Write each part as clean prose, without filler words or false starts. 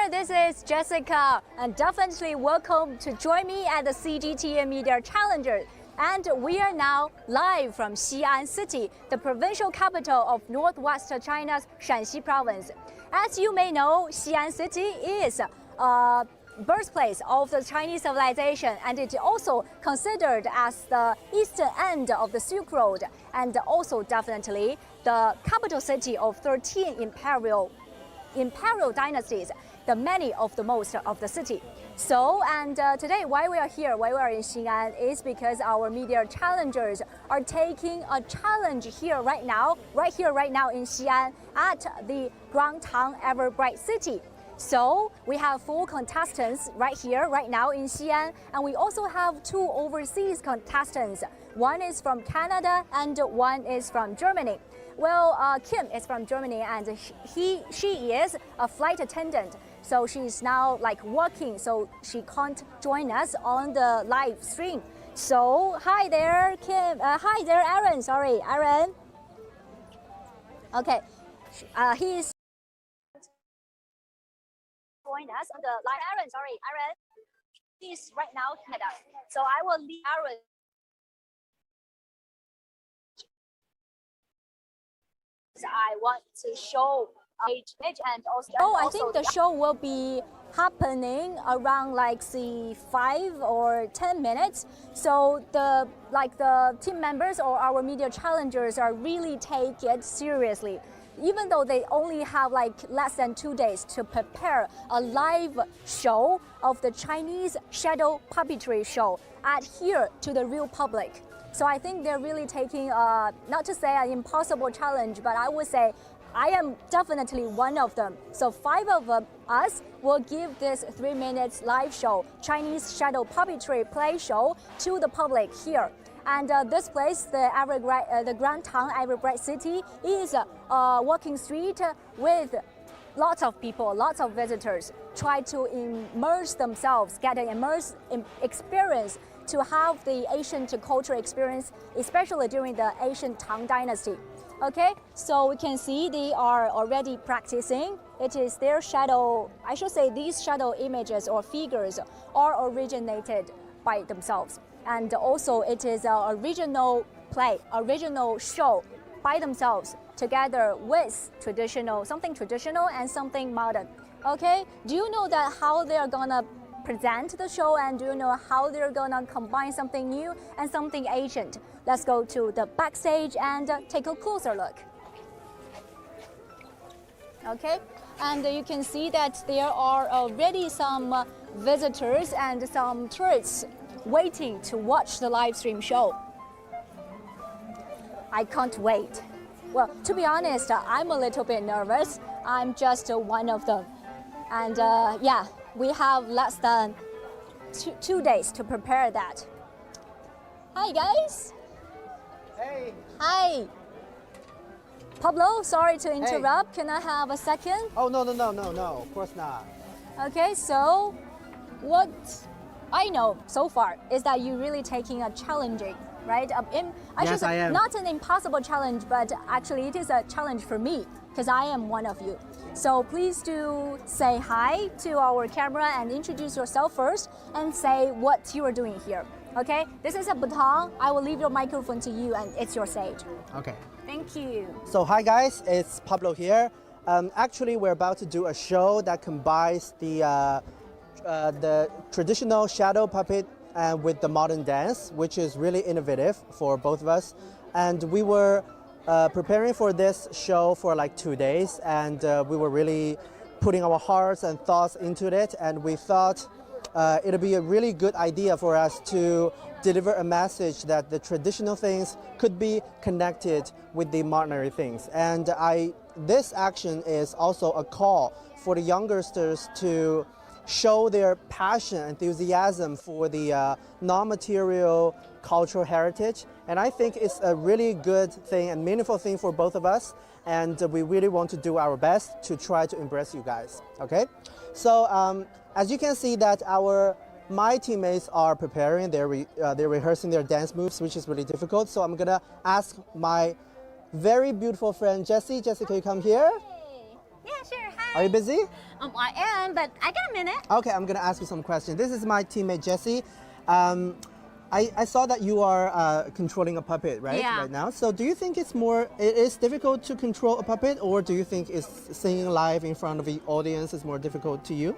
there, this is Jessica, and definitely welcome to join me at the CGTN Media Challenger. And we are now live from Xi'an City, the provincial capital of northwest China's Shanxi province. As you may know, Xi'an City is birthplace of the Chinese civilization, and it is also considered as the eastern end of the Silk Road, and also definitely the capital city of 13 imperial dynasties, the many of the most of the city. So, and today why we are here, why we are in Xi'an, is because our media challengers are taking a challenge here right now in Xi'an at the Datang Everbright City. So we have 4 contestants right here, right now in Xi'an, and we also have 2 overseas contestants. One is from Canada and one is from Germany. Well, Kim is from Germany, and she is a flight attendant. So she's now like working, so she can't join us on the live stream. So hi there, Kim. Hi there, Aaron. Sorry, Aaron. Okay, he's join us on the live. Aaron, sorry, Aaron. He's right now with us. So I will leave Aaron. I want to show image and also. Oh, I think the show will be happening around like say 5 or 10 minutes. So the team members or our media challengers are really take it seriously. Even though they only have like less than 2 days to prepare a live show of the Chinese shadow puppetry show adhere to the real public. So I think they're really taking, not to say an impossible challenge, but I would say I am definitely one of them. So 5 of us will give this 3 minutes live show, Chinese shadow puppetry play show, to the public here. And this place, the Datang Everbright City, is a walking street with lots of people, lots of visitors try to immerse themselves, get an immersive experience to have the ancient culture experience, especially during the ancient Tang Dynasty. Okay, so we can see they are already practicing. It is their shadow, I should say these shadow images or figures are originated by themselves. And also it is an original play, original show by themselves together with something traditional and something modern. Okay, do you know that how they are gonna present the show, and do you know how they're gonna combine something new and something ancient? Let's go to the backstage and take a closer look. Okay, and you can see that there are already some visitors and some tourists waiting to watch the live stream show. I can't wait. Well, to be honest, I'm a little bit nervous. I'm just one of them. And yeah, we have less than 2 days to prepare that. Hi, guys. Hey. Hi. Pablo, sorry to interrupt. Hey. Can I have a second? Oh, no, of course not. Okay, so what I know so far is that you're really taking a challenging, right? Yes, I am. Not an impossible challenge, but actually it is a challenge for me because I am one of you. So please do say hi to our camera and introduce yourself first and say what you are doing here. Okay, this is a baton. I will leave your microphone to you and it's your stage. Okay. Thank you. So hi guys, it's Pablo here. Actually, we're about to do a show that combines the traditional shadow puppet with the modern dance, which is really innovative for both of us. And we were preparing for this show for like 2 days, and we were really putting our hearts and thoughts into it, and we thought it'd be a really good idea for us to deliver a message that the traditional things could be connected with the modern things. And this action is also a call for the youngsters to show their passion, enthusiasm for the non-material cultural heritage. And I think it's a really good thing and meaningful thing for both of us. And we really want to do our best to try to impress you guys, okay? So as you can see that my teammates are preparing, they're rehearsing their dance moves, which is really difficult. So I'm gonna ask my very beautiful friend Jessie. Jessie, can you come here? Yeah, sure, hi. Are you busy? I am, but I got a minute. Okay, I'm gonna ask you some questions. This is my teammate Jessie. I saw that you are controlling a puppet, right? Yeah. Right now. So do you think it is difficult to control a puppet, or do you think singing live in front of the audience is more difficult to you?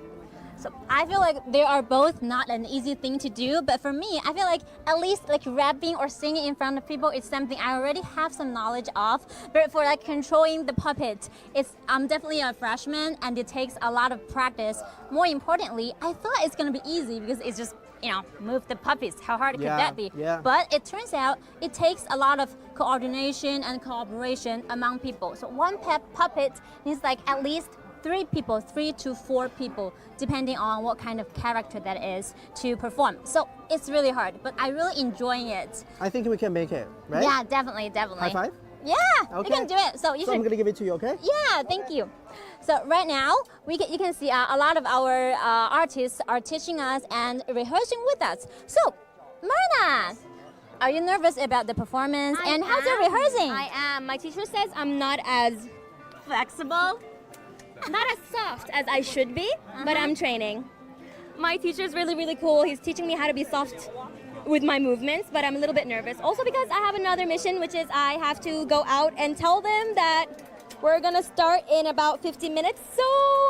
So I feel like they are both not an easy thing to do, but for me, I feel like at least like rapping or singing in front of people is something I already have some knowledge of. But for like controlling the puppet, I'm definitely a freshman and it takes a lot of practice. More importantly, I thought it's gonna be easy because it's just, move the puppets. How hard could that be? Yeah. But it turns out it takes a lot of coordination and cooperation among people. So one puppet needs like at least 3 to 4 people, depending on what kind of character that is to perform. So it's really hard, but I'm really enjoying it. I think we can make it, right? Yeah, definitely. High five? Yeah, Okay. we can do it. So I'm gonna give it to you, okay? Yeah, thank you. So right now, you can see a lot of our artists are teaching us and rehearsing with us. So, Myrna, are you nervous about the performance? And how's the rehearsing? I am. My teacher says I'm not as flexible, not as soft as I should be, but I'm training. My teacher's really, really cool. He's teaching me how to be soft with my movements, but I'm a little bit nervous. Also because I have another mission, which is I have to go out and tell them that we're gonna start in about 15 minutes. So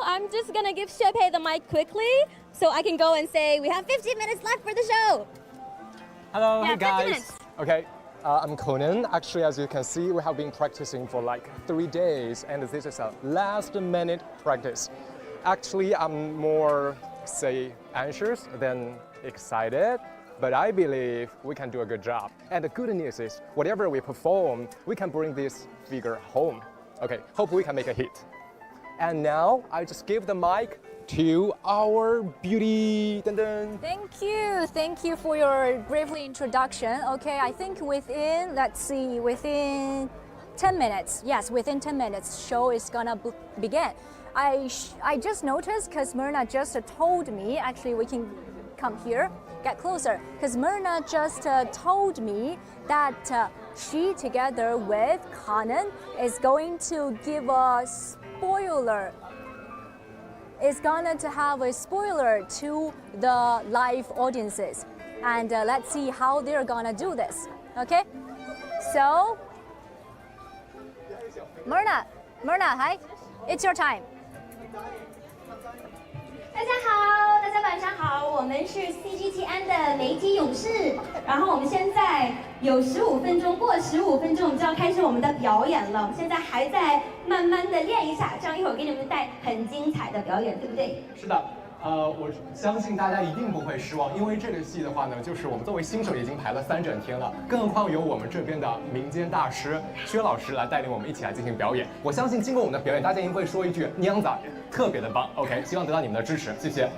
I'm just gonna give Shepei the mic quickly so I can go and say, we have 15 minutes left for the show. Hello, Yeah, hey 50 guys. minutes. Okay, I'm Conan. Actually, as you can see, we have been practicing for like 3 days, and this is a last-minute practice. Actually, I'm more, say, anxious than excited, but I believe we can do a good job. And the good news is, whatever we perform, we can bring this figure home. Okay, hope we can make a hit. And now, I just give the mic to our beauty. Dun dun. Thank you for your bravely introduction. Okay, I think within 10 minutes, yes, within 10 minutes, show is gonna begin. I just noticed because Myrna just told me, actually we can come here, get closer, because Myrna just told me that she together with Conan is going to give a spoiler. Is going to have a spoiler to the live audiences, and let's see how they're gonna do this. Okay, so Myrna, hi, it's your time. 大家好，大家晚上好，我们是 CGTN 的媒体勇士，然后我们现在有15分钟，过15分钟我们就要开始我们的表演了。我们现在还在慢慢的练一下，这样一会儿给你们带很精彩的表演，对不对？是的，我相信大家一定不会失望，因为这个戏的话呢，就是我们作为新手已经排了3整天了，更何况有我们这边的民间大师薛老师来带领我们一起来进行表演。我相信经过我们的表演，大家一定会说一句娘子特别的棒。OK， 希望得到你们的支持，谢谢。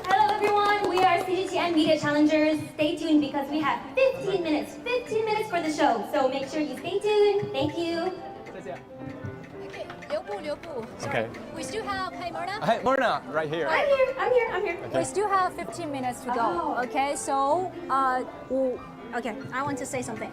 Hello everyone, we are CGTN Media Challengers. Stay tuned because we have 15 minutes for the show. So make sure you stay tuned. Thank you. 再见。 留步. Okay. We still have, hey Myrna. Hey, Myrna, right here. I'm here. We still have 15 minutes to go. Oh. Okay, so okay, I want to say something.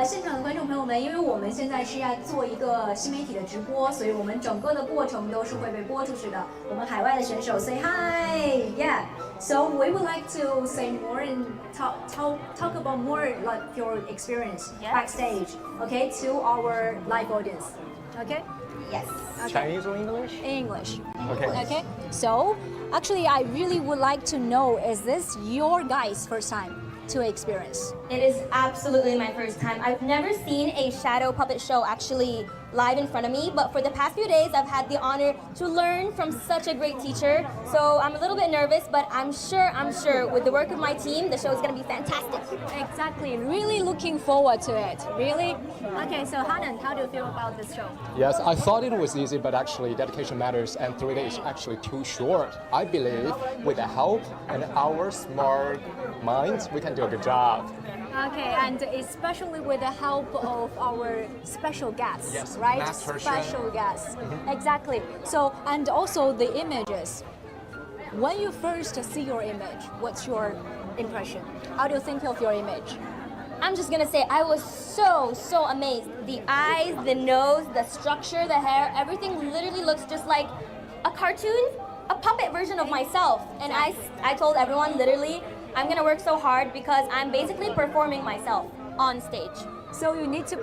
现场的观众朋友们，因为我们现在是要做一个新媒体的直播，所以我们整个的过程都是会被播出去的。我们海外的选手 say hi, yeah. So we would like to say more and talk about more like your experience backstage, okay, to our live audience, okay? Yes. Okay. Chinese or English? English. Okay. Okay. So, actually, I really would like to know: is this your guys' first time to experience? It is absolutely my first time. I've never seen a shadow puppet show actually live in front of me, but for the past few days, I've had the honor to learn from such a great teacher. So I'm a little bit nervous, but I'm sure with the work of my team, the show is going to be fantastic. Exactly. Really looking forward to it. Really. Okay. So, Hanan, how do you feel about this show? Yes, I thought it was easy, but actually dedication matters, and 3 days is actually too short. I believe with the help and our smart minds, we can do a good job. Okay, and especially with the help of our special guests, Yes, right? master chef. Special guests. Exactly. So, and also the images. When you first see your image, what's your impression? How do you think of your image? I'm just gonna say I was so amazed. The eyes, the nose, the structure, the hair, everything literally looks just like a cartoon, a puppet version of myself. And I told everyone literally, I'm gonna work so hard because I'm basically performing myself on stage. So you need to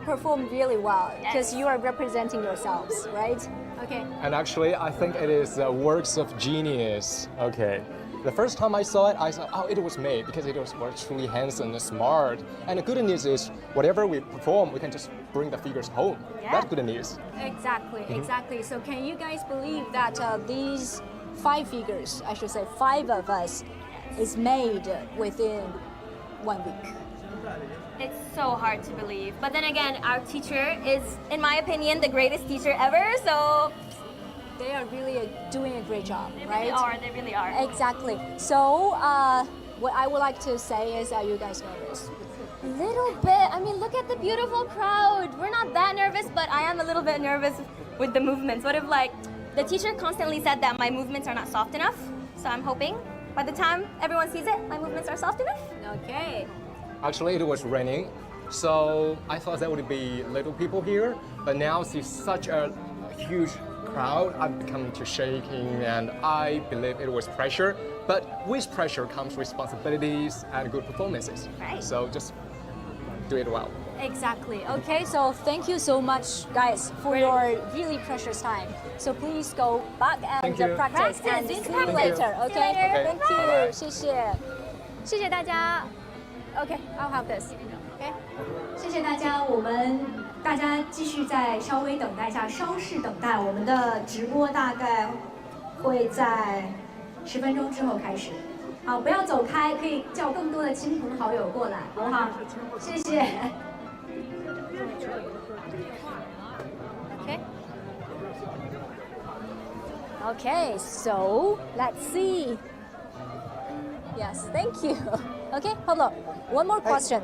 perform really well because you are representing yourselves, right? Okay. And actually, I think it is works of genius. Okay. The first time I saw it, I thought, oh, it was made because it was truly handsome and smart. And the good news is, whatever we perform, we can just bring the figures home. Yeah. That's good news. Exactly, exactly. So can you guys believe that these 5 figures, I should say 5 of us, is made within 1 week? It's so hard to believe. But then again, our teacher is, in my opinion, the greatest teacher ever. So They are really doing a great job, they right? really are. They really are. Exactly. So what I would like to say is, are you guys nervous? A little bit. I mean, look at the beautiful crowd. We're not that nervous, but I am a little bit nervous with the movements. What if, like, the teacher constantly said that my movements are not soft enough? So I'm hoping by the time everyone sees it, my movements are soft enough. Okay. Actually, it was raining, so I thought there would be little people here. But now see such a huge crowd, I've become to shaking, and I believe it was pressure. But with pressure comes responsibilities and good performances. Right. So just do it well. Exactly. Okay, so thank you so much, guys, for your really precious time. So please go back and Thank you. practice and Practice. see you Thank later. you. Okay. See you later. Thank you. Bye. 谢谢，谢谢大家。Okay, I'll have this. Okay. 谢谢大家，我们大家继续再稍微等待一下，稍事等待，我们的直播大概会在10分钟之后开始。好，不要走开，可以叫更多的亲朋好友过来，好不好？谢谢。Okay. Okay, so let's see. Yes, thank you. Okay, Pablo, one more question,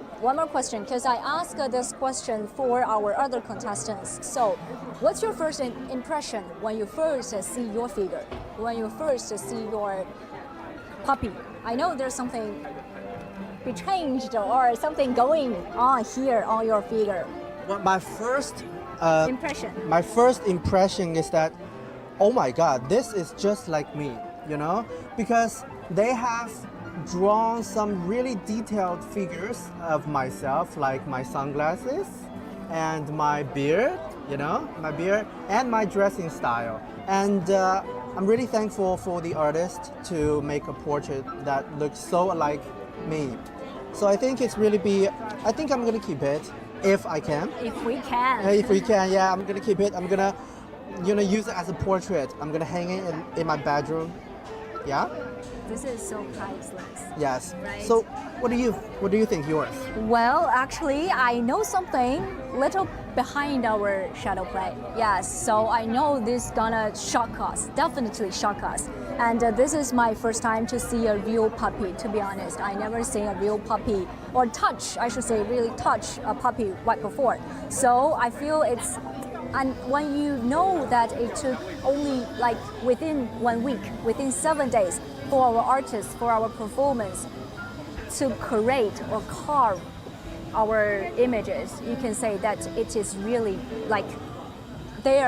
because I asked this question for our other contestants. So, what's your first impression when you first see your figure, when you first see your puppy? I know there's something be changed or something going on here on your figure. Well, my first impression is that, oh my God, this is just like me, you know, because they have drawn some really detailed figures of myself, like my sunglasses and my beard, you know, my beard and my dressing style. And I'm really thankful for the artist to make a portrait that looks so like me. So I think it's really I think I'm gonna keep it if I can. If we can. If we can, yeah, I'm gonna keep it. I'm gonna, use it as a portrait. I'm gonna hang it in my bedroom. Yeah. This is so priceless. Yes. Right. So, what do you think yours? Well, actually, I know something little behind our shadow play. Yes, so I know this gonna shock us, definitely shock us. And this is my first time to see a real puppy, to be honest. I never seen a real puppy, or really touch a puppy right before. So I feel it's, and when you know that it took only like within 1 week, within 7 days, for our artists, for our performance, to create or carve our images, you can say that it is really like they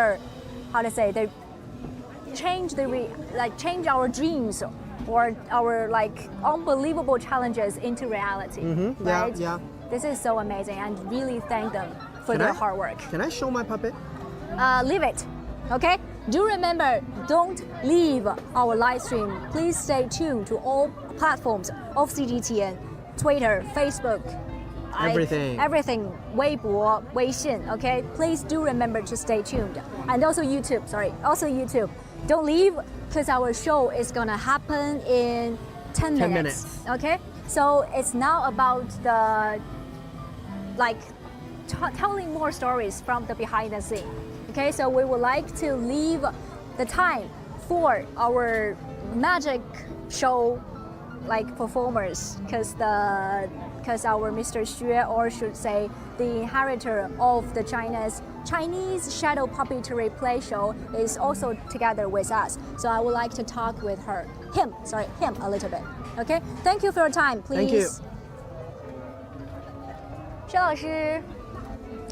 change our dreams or our like unbelievable challenges into reality. Right? Yeah. This is so amazing, and really thank them for their hard work. Can I show my puppet? Leave it, okay? Do remember, don't leave our live stream. Please stay tuned to all platforms of CGTN, Twitter, Facebook, Everything. everything, 微博, 微信, okay? Please do remember to stay tuned. And also YouTube, YouTube. Don't leave, because our show is gonna happen in 10 minutes. Okay? So it's now about the, telling more stories from the behind the scene. Okay, so we would like to leave the time for our magic show performers, because our Mr. Xue, or should say the inheritor of the Chinese shadow puppetry play show, is also together with us. So I would like to talk with him a little bit. Okay, thank you for your time. Please. Thank you. 邵老师。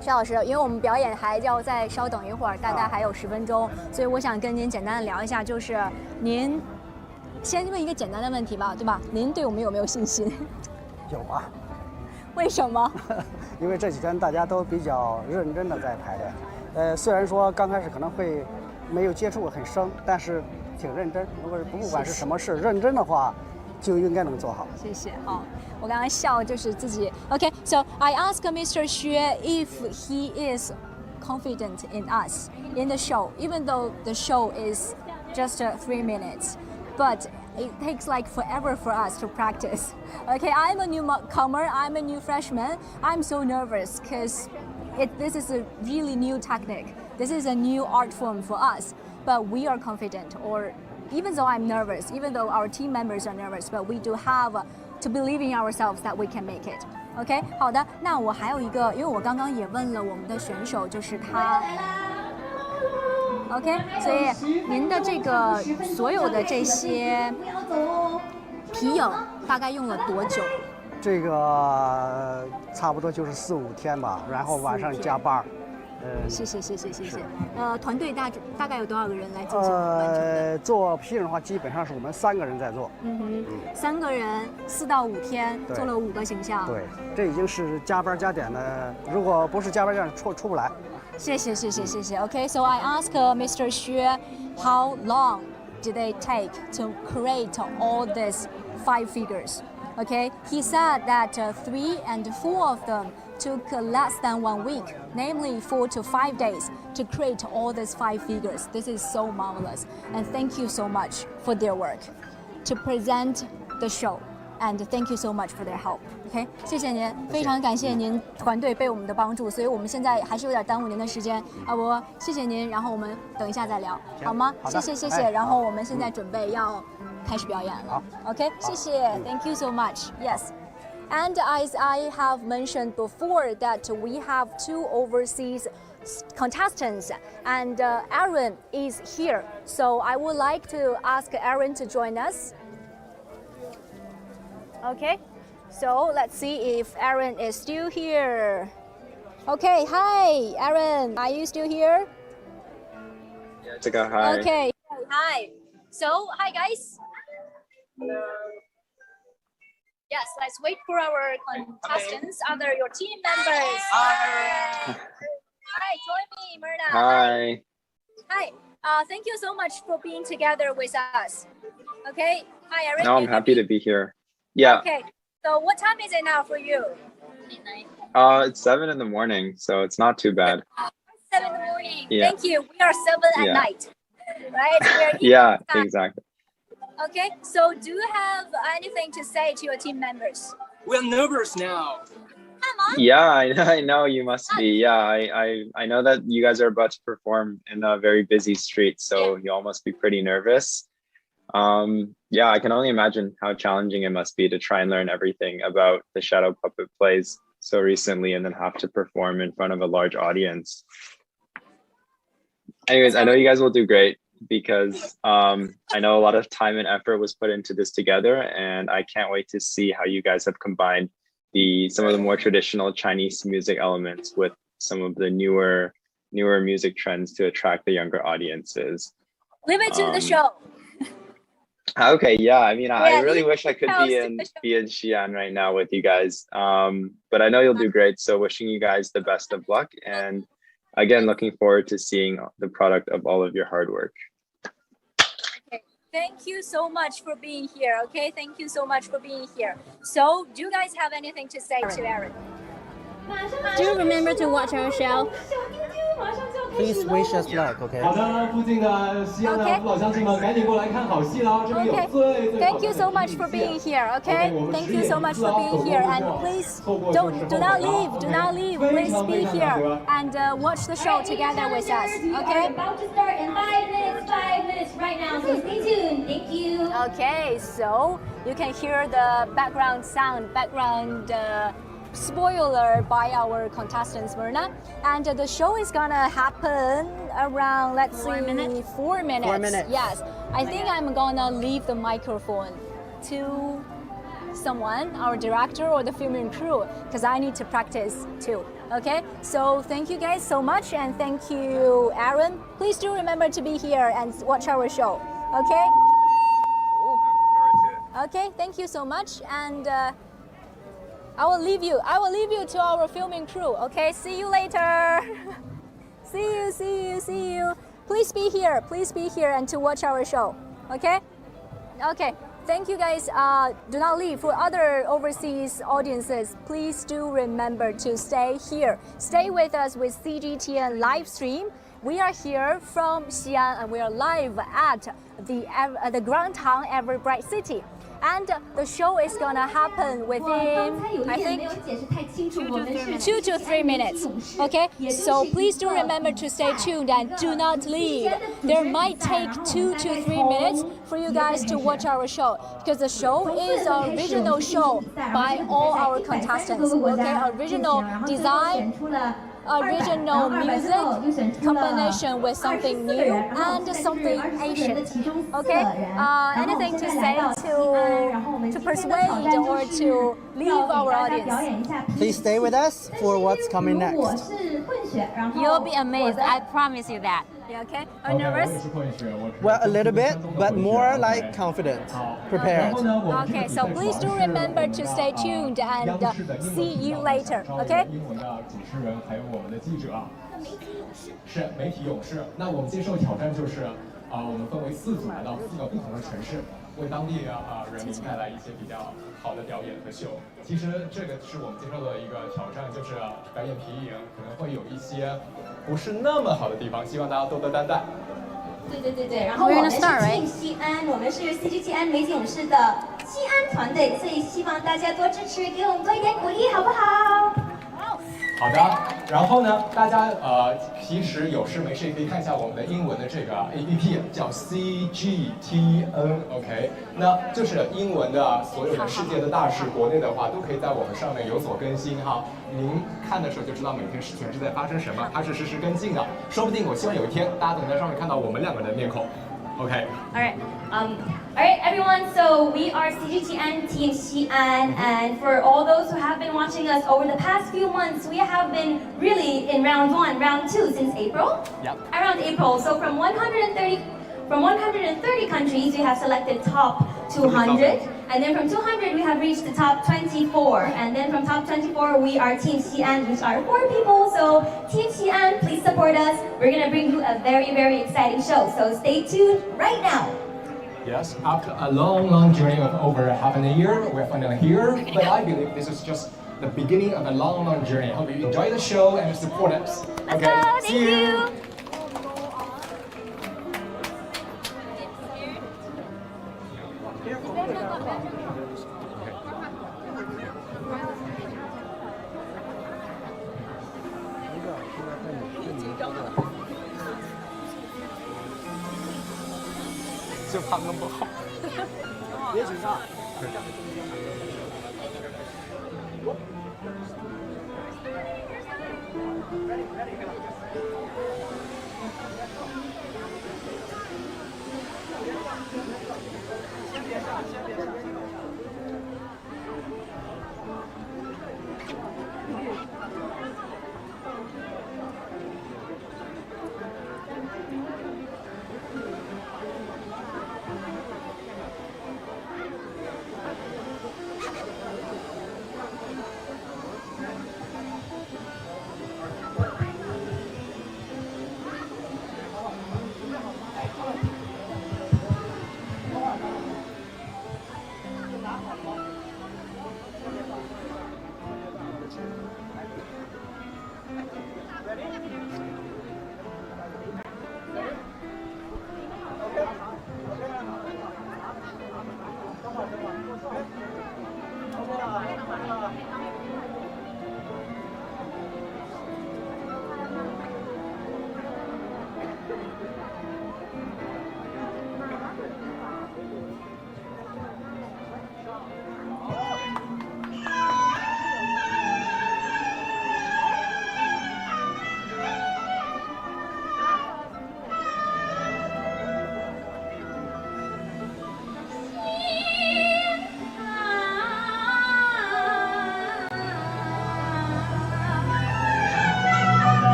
邵老师，因为我们表演还要再稍等一会儿，大概还有10分钟，所以我想跟您简单的聊一下，就是您先问一个简单的问题吧，对吧？您对我们有没有信心？有吧？为什么？因为这几天大家都比较认真的在排练，虽然说刚开始可能会没有接触很深，但是挺认真。如果是不管是什么事，认真的话，就应该能做好。谢谢。好，我刚刚笑就是自己。Okay, so I asked Mr. Xue if he is confident in us in the show, even though the show is just 3 minutes, but it takes like forever for us to practice. Okay, I'm a newcomer, I'm a new freshman. I'm so nervous because this is a really new technique. This is a new art form for us, but we are confident, or even though I'm nervous, even though our team members are nervous, but we do have to believe in ourselves that we can make it. OK， 好的，那我还有一个，因为我刚刚也问了我们的选手，就是他。OK， 所以您的这个所有的这些皮影大概用了多久？这个差不多就是4、5天吧，然后晚上加班。谢谢。团队大概有多少个人来进行完成的？做皮影的话，基本上是我们3个人在做。3个人4到5天做了5个形象。对，这已经是加班加点的，如果不是加班加点出不来。谢谢。Okay, so I asked Mr. Xue how long did they take to create all these 5 figures? Okay, he said that 3 and 4 of them took less than 1 week, namely 4 to 5 days, to create all these 5 figures. This is so marvelous, and thank you so much for their work to present the show. And thank you so much for their help. OK， 谢谢您，非常感谢您团队对我们的帮助，所以我们现在还是有点耽误您的时间啊，我谢谢您，然后我们等一下再聊，好吗？谢谢，然后我们现在准备要开始表演了。OK， 谢谢 ，Thank you so much. Yes. And as I have mentioned before, that we have 2 overseas contestants, and Aaron is here. So I would like to ask Aaron to join us. Okay, so let's see if Aaron is still here. Okay, hi, Aaron. Are you still here? Yeah, Jessica, hi. Okay, hi. So, hi guys. Yes, let's wait for our contestants, other your team members. Hi, join me, Myrna. Hi. Hi. Thank you so much for being together with us. Okay. Hi, Aaron. No, I'm happy to be here. Yeah. Okay. So what time is it now for you? It's 7 in the morning, so it's not too bad. 7 in the morning. Yeah. Thank you. We are 7 at night. Right? We are Yeah, exactly. Okay. So do you have anything to say to your team members? We're nervous now. Come on. Yeah, I know you must be. Yeah, I know that you guys are about to perform in a very busy street, so you all must be pretty nervous. Yeah, I can only imagine how challenging it must be to try and learn everything about the shadow puppet plays so recently and then have to perform in front of a large audience. Anyways, I know you guys will do great because I know a lot of time and effort was put into this together, and I can't wait to see how you guys have combined some of the more traditional Chinese music elements with some of the newer music trends to attract the younger audiences. Leave it to the show. Okay, yeah. I mean, I really wish I could be in Xi'an right now with you guys. But I know you'll do great. So wishing you guys the best of luck. And again, looking forward to seeing the product of all of your hard work. Okay. Thank you so much for being here. Okay, thank you so much for being here. So do you guys have anything to say to Aaron? Do you remember to watch our show? Please wish us luck, okay? 好的，附近的西安的父老乡亲们，赶紧过来看好戏啦！这里有最 Thank you so much for being here. Okay, thank you so much for being here, and please do not leave. Please be here and watch the show together with us. Okay. About to start in 5 minutes right now. So stay tuned. Thank you. Okay, so you can hear the background sound, spoiler by our contestants, Myrna. And the show is gonna happen around, let's see, 4 minutes. 4 minutes. 4 minutes. Yes. I think I'm gonna leave the microphone to someone, our director or the filming crew, because I need to practice too. Okay, so thank you guys so much, and thank you, Aaron. Please do remember to be here and watch our show. Okay. Okay, thank you so much, and I will leave you to our filming crew. Okay, see you later. see you. Please be here and to watch our show. Okay. Thank you guys. Do not leave. For other overseas audiences, please do remember to stay here. Stay with us with CGTN live stream. We are here from Xi'an, and we are live at the Tang Everbright City. And the show is gonna happen within, I think, 2 to 3 minutes. Okay, so please do remember to stay tuned and do not leave. There might take 2 to 3 minutes for you guys to watch our show, because the show is an original show by all our contestants. Okay, original design, original music combination with something new and something Asian. Okay, anything to say to persuade or to leave our audience? Please stay with us for what's coming next. You'll be amazed. I promise you that. Yeah, okay. Are you nervous? Well, a little bit, but more like confident, prepared. Okay, so please do remember to stay tuned and see you later. Okay. 是媒体勇士。那我们接受挑战就是，我们分为4组，来到4个不同的城市，为当地人民带来一些比较好的表演和秀。其实这个是我们接受的一个挑战，就是表演皮影可能会有一些不是那么好的地方，希望大家多多担待。对，然后我们是 Team 西安，我们是 CGTN 媒体勇士的西安团队，所以希望大家多支持，给我们多一点鼓励，好不好？ 好的，然后呢，大家其实有事没事也可以看一下我们的英文的这个 APP， 叫 CGTN，OK， 那就是英文的所有的世界的大事，国内的话都可以在我们上面有所更新哈。您看的时候就知道每天事情是在发生什么，它是实时跟进的，说不定我希望有一天大家能在上面看到我们2个人的面孔。 Okay. All right, everyone. So we are CGTN Team Xi'an, and for all those who have been watching us over the past few months, we have been really in round 1, round 2 since April. Yep. Around April. So from 130 countries, we have selected top 200, and then from 200 we have reached the top 24, and then from top 24 we are Team Xi'an, which are 4 people. So Team Xi'an, please support us. We're gonna bring you a very, very exciting show. So stay tuned right now. Yes, after a long journey of over half a year, we're finally here. But I believe this is just the beginning of a long journey. Hope you enjoy the show and support us. Let's go. See you. 就怕弄不好。别紧张。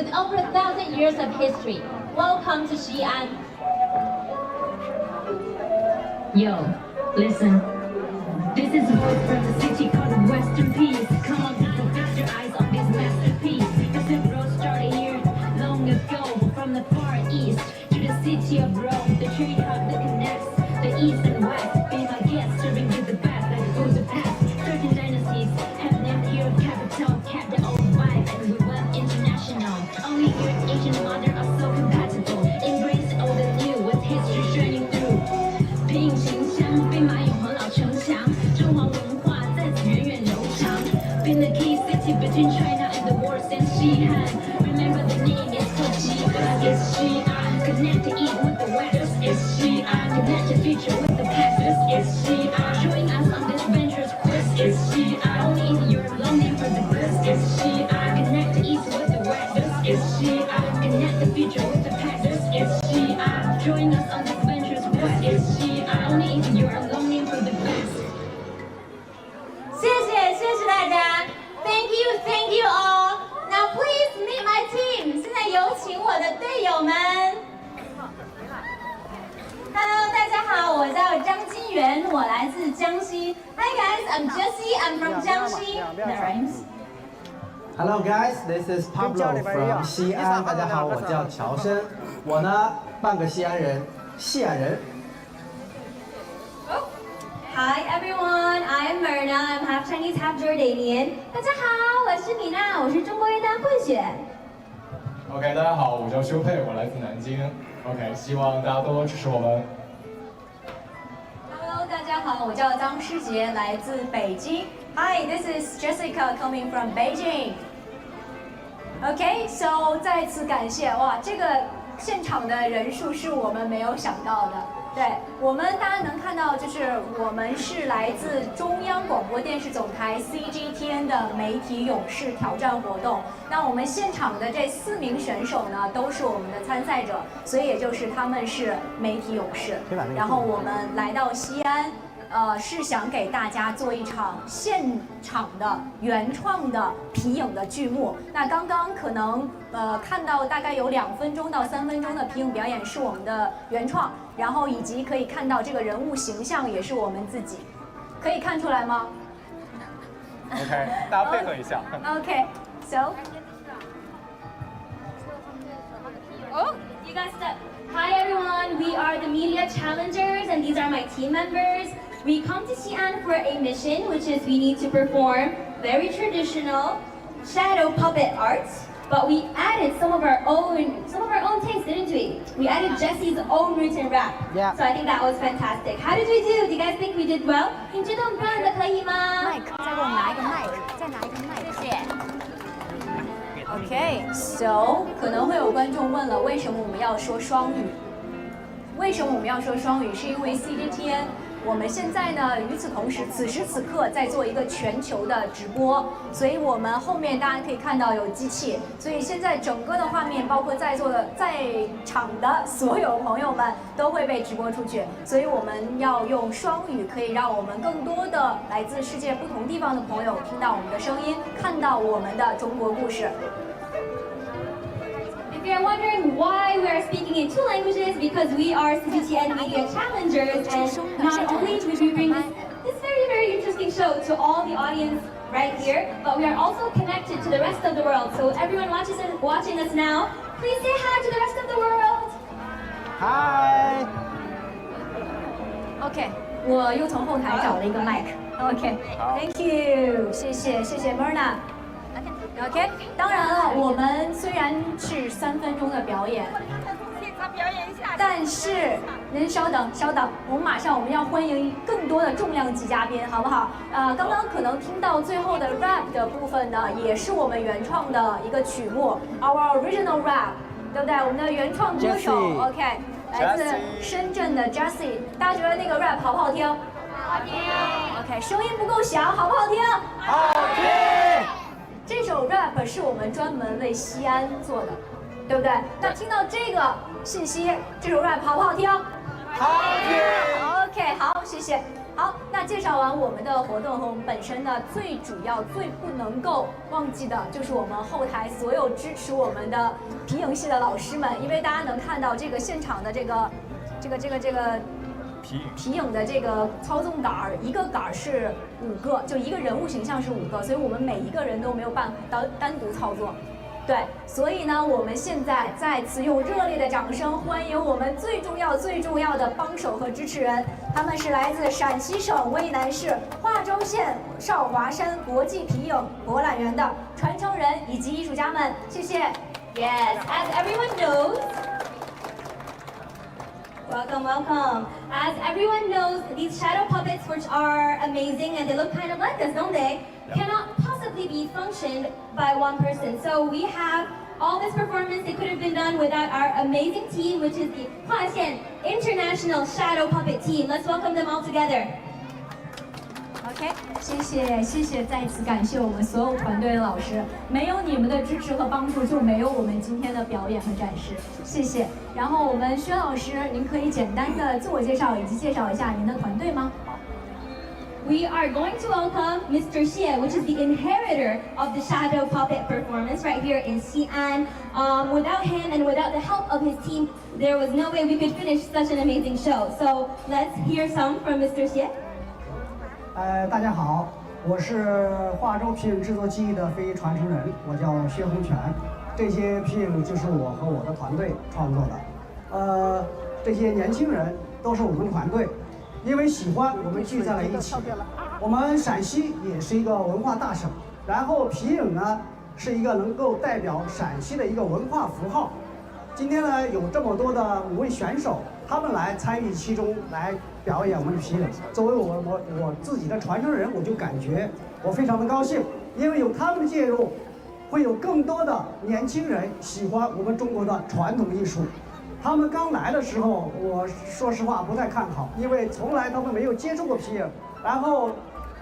with over 1,000 years of history. Welcome to Xi'an. Yo, listen. This is a voice from the city called Western Peace. Come on, people, fix your eyes on this masterpiece. This road started here long ago, from the far east to the city of Rome, the trade hub that connects the east and west. Be my guest, serving you the best that goes to pass. Certain dynasties have named here capital, kept the old vibe, and we went international. Only here Asian modern are so compatible. Embrace all the new with history shining through. 平行相兵马俑和老城墙，中华文化在此源远流长。Been the key city between China and the world since Xi'an. Remember the name is called Xi'an. It's Xi'an. Connect the east with the west. This is Xi'an. Connect the future with the past. This is Xi'an. Join us on this adventurous quest. It's Xi'an. Only if you're longing for the best. It's Xi'an. Connect the east with the west. This is Xi'an. Connect the future with the past. This is Xi'an. Join us on this adventurous quest. It's Xi'an. Only if you're longing for the best. 谢谢大家 ，Thank you all. Now please meet my team. 现在有请我的队友们。Hello， 大家好，我叫张金元，我来自江西。Hi guys, I'm Jessie. I'm from 江西。That rhymes. Hello guys, this is Pablo from 西安。大家好，我叫乔生，我呢半个西安人，西安人。Hi everyone, I'm Myrna. I'm half Chinese, half Jordanian. 大家好，我是米娜，我是中国人的混血。OK， 大家好，我叫修佩，我来自南京。OK， 希望大家多多支持我们。Hello， 大家好，我叫张诗杰，来自北京。Hi, this is Jessica coming from Beijing. OK, so 再次感谢哇，这个现场的人数是我们没有想到的。对我们，大家能看到，就是我们是来自中央广播电视总台 CGTN 的媒体勇士挑战活动。那我们现场的这4名选手呢，都是我们的参赛者，所以也就是他们是媒体勇士。然后我们来到西安。是想给大家做一场现场的原创的皮影的剧目。那刚刚可能看到大概有2分钟到3分钟的皮影表演是我们的原创，然后以及可以看到这个人物形象也是我们自己，可以看出来吗 OK， 大家配合一下。OK, so. Oh, you guys step. Hi everyone, we are the media challengers and these are my team members. We come to Xi'an for a mission, which is we need to perform very traditional shadow puppet arts, but we added some of our own takes, didn't we? We added Jessie's own written rap. Yeah. So I think that was fantastic. How did we do? Do you guys think we did well? 你觉得我们表演的可以吗？麦克，再给我拿一个麦克，再拿一个麦克。谢谢。OK, so 可能会有观众问了，为什么我们要说双语？为什么我们要说双语？是因为 CGTN 我们现在呢，与此同时，此时此刻在做一个全球的直播，所以我们后面大家可以看到有机器，所以现在整个的画面，包括在场的所有朋友们都会被直播出去，所以我们要用双语，可以让我们更多的来自世界不同地方的朋友听到我们的声音，看到我们的中国故事。If you're wondering why we are speaking in 2 languages, because we are CGTN Media Challengers, and not only do we bring this very, very interesting show to all the audience right here, but we are also connected to the rest of the world. So everyone watching us now, please say hi to the rest of the world. Hi. OK， 我又从后台找了一个麦克。OK，Thank you， 谢谢 Myrna。OK， 当然了，我们虽然是3分钟的表演，但是您稍等，我们马上要欢迎更多的重量级嘉宾，好不好？刚刚可能听到最后的 rap 的部分呢，也是我们原创的一个曲目 ，our original rap， 对不对？我们的原创歌手 ，OK， 来自深圳的 Jessie， 大家觉得那个 rap 好不好听？好听。OK， 声音不够响，好不好听？好听。这首 rap 是我们专门为西安做的，对不对？那听到这个信息，这首 rap 好不好听？好听。OK， 好，谢谢。好，那介绍完我们的活动和我们本身呢，最主要、最不能够忘记的就是我们后台所有支持我们的皮影系的老师们，因为大家能看到这个现场的这个皮影的这个操纵杆儿，一个杆儿是5个，就一个人物形象是5个，所以我们每一个人都没有办法单独操作。对，所以呢，我们现在再次用热烈的掌声欢迎我们最重要的帮手和支持人，他们是来自陕西省渭南市化州县少华山国际皮影博览园的传承人以及艺术家们，谢谢。Yes, as everyone knows. Welcome, welcome. As everyone knows, these shadow puppets, which are amazing and they look kind of like us, don't they? Cannot possibly be functioned by one person. So we have all this performance. It could have been done without our amazing team, which is the Xi'an International Shadow Puppet Team. Let's welcome them all together. OK， 谢谢，再次感谢我们所有团队的老师，没有你们的支持和帮助，就没有我们今天的表演和展示，谢谢。然后我们薛老师，您可以简单的自我介绍以及介绍一下您的团队吗？ We are going to welcome Mr. Xie, which is the inheritor of the shadow puppet performance right here in Xi'an. Without him and without the help of his team, there was no way we could finish such an amazing show. So let's hear some from Mr. Xie. 大家好，我是化州皮影制作技艺的非遗传承人，我叫薛洪全。这些皮影就是我和我的团队创作的。这些年轻人都是我们团队，因为喜欢我们聚在了一起。我们陕西也是一个文化大省，然后皮影呢是一个能够代表陕西的一个文化符号。今天呢有这么多的5位选手，他们来参与其中来表演我们的皮影。作为我自己的传承人，我就感觉我非常的高兴，因为有他们的介入，会有更多的年轻人喜欢我们中国的传统艺术。他们刚来的时候，我说实话不太看好，因为从来他们没有接触过皮影，然后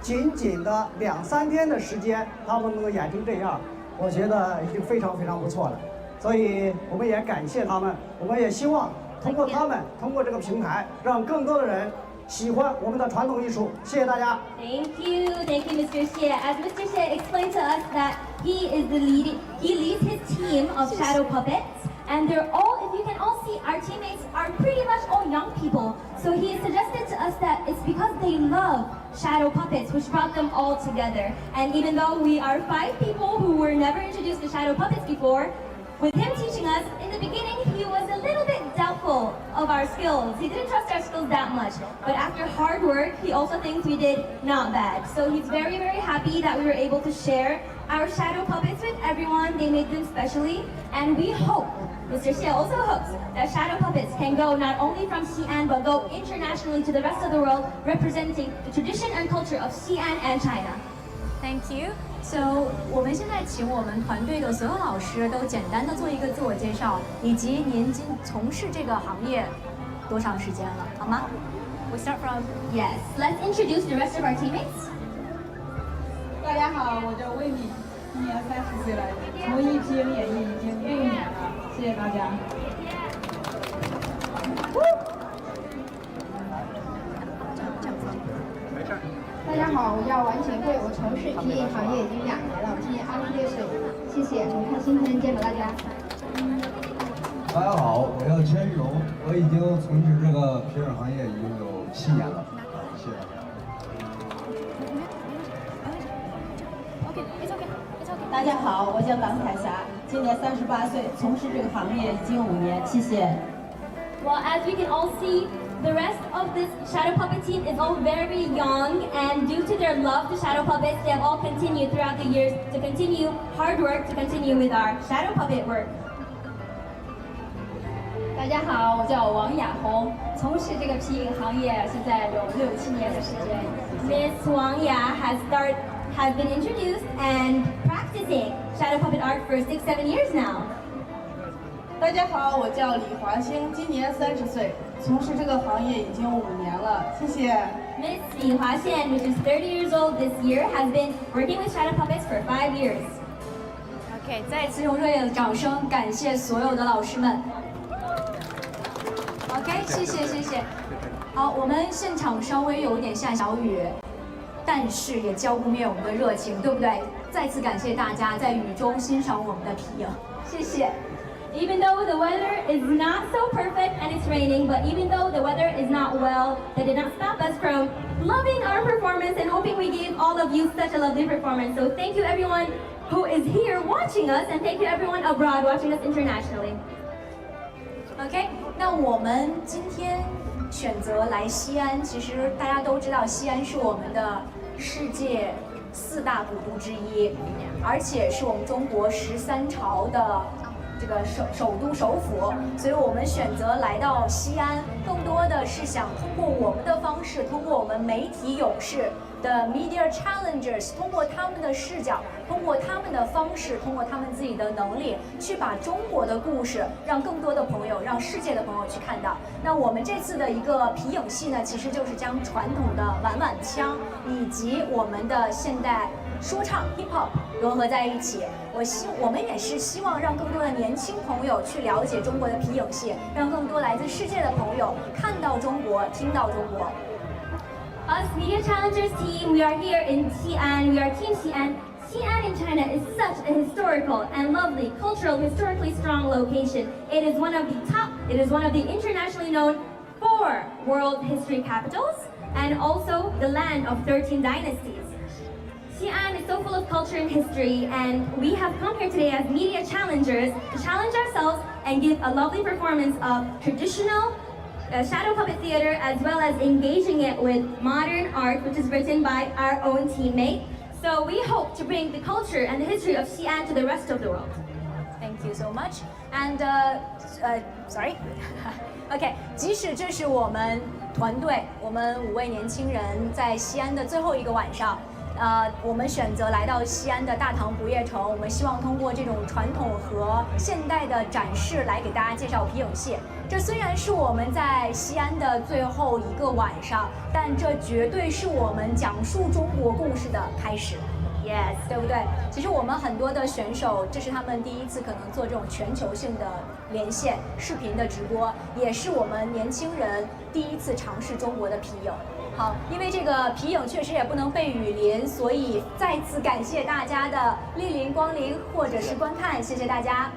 仅仅的2、3天的时间，他们能够演成这样，我觉得已经非常非常不错了。所以我们也感谢他们，我们也希望通过他们，通过这个平台，让更多的人喜欢我们的传统艺术。谢谢大家。Thank you, Mr. Xie. As Mr. Xie explained to us that he leads his team of shadow puppets. And they're all, if you can all see, our teammates are pretty much all young people. So he suggested to us that it's because they love shadow puppets, which brought them all together. And even though we are 5 people who were never introduced to shadow puppets before, with him teaching us, in the beginning he was a little bit doubtful of our skills. He didn't trust our skills that much. But after hard work, he also thinks we did not bad. So he's very, very happy that we were able to share our shadow puppets with everyone. They made them specially. And we hope, Mr. Xie also hopes, that shadow puppets can go not only from Xi'an, but go internationally to the rest of the world, representing the tradition and culture of Xi'an and China. Thank you. So 我们现在请我们团队的所有老师都简单的做一个自我介绍，以及您从事这个行业多长时间了，好吗 ？We start from Yes. Let's introduce the rest of our teammates. 大家好，我叫魏敏，今年30岁了，从艺皮影演艺已经6年了，谢谢大家。大家好，我叫王景慧，我从事皮影行业已经2年了，我今年26岁，谢谢，很开心今天见到大家。大家好，我叫钱玉龙，我已经从事这个皮影行业已经有7年了，谢谢大家。大家好，我叫党凯霞，今年38岁，从事这个行业已经5年，谢谢。Well, as we can all see, the rest of this shadow puppet team is all very young, and due to their love to shadow puppets, they have all continued throughout the years to continue hard work, to continue with our shadow puppet work. 大家好，我叫王雅红，从事这个皮影行业现在有6、7年的时间。Miss Wang Ya has been introduced and practicing shadow puppet art for 6, 7 years now. 大家好，我叫李华星，今年30岁，从事这个行业已经5年了，谢谢。Miss Li Huaxian, which is 30 years old this year, has been working with shadow puppets for 5 years. OK， 再次用热烈的掌声感谢所有的老师们。OK， 谢谢。好，我们现场稍微有一点下小雨，但是也浇不灭我们的热情，对不对？再次感谢大家在雨中欣赏我们的皮影，谢谢。Even though the weather is not so perfect and it's raining, but even though the weather is not well, that did not stop us from loving our performance and hoping we gave all of you such a lovely performance. So thank you everyone who is here watching us, and thank you everyone abroad watching us internationally. OK， 那我们今天选择来西安，其实大家都知道，西安是我们的世界4大古都之一，而且是我们中国13朝的这个首都首府，所以我们选择来到西安，更多的是想通过我们的方式，通过我们媒体勇士的 media challengers， 通过他们的视角，通过他们的方式，通过他们自己的能力，去把中国的故事让更多的朋友，让世界的朋友去看到。那我们这次的一个皮影戏呢，其实就是将传统的碗碗腔以及我们的现代说唱 hip hop 融合在一起。我们也是希望让更多的年轻朋友去了解中国的皮影戏，让更多来自世界的朋友看到中国，听到中国。Us Media Challengers team, we are here in Xi'an. We are Team Xi'an. Xi'an in China is such a historical and lovely, historically strong location. It is one of the internationally known 4 world history capitals, and also the land of 13 dynasties. Xi'an is so full of culture and history, and we have come here today as media challengers to challenge ourselves and give a lovely performance of traditional shadow puppet theater, as well as engaging it with modern art, which is written by our own teammate. So we hope to bring the culture and the history of Xi'an to the rest of the world. Thank you so much. And sorry. OK， 即使这是我们团队，我们5位年轻人在西安的最后一个晚上。我们选择来到西安的大唐不夜城，我们希望通过这种传统和现代的展示来给大家介绍皮影戏。这虽然是我们在西安的最后一个晚上，但这绝对是我们讲述中国故事的开始。Yes， 对不对？其实我们很多的选手，这是他们第一次可能做这种全球性的连线视频的直播，也是我们年轻人第一次尝试中国的皮影。好，因为这个皮影确实也不能被雨淋，所以再次感谢大家的莅临光临或者是观看，谢谢大家。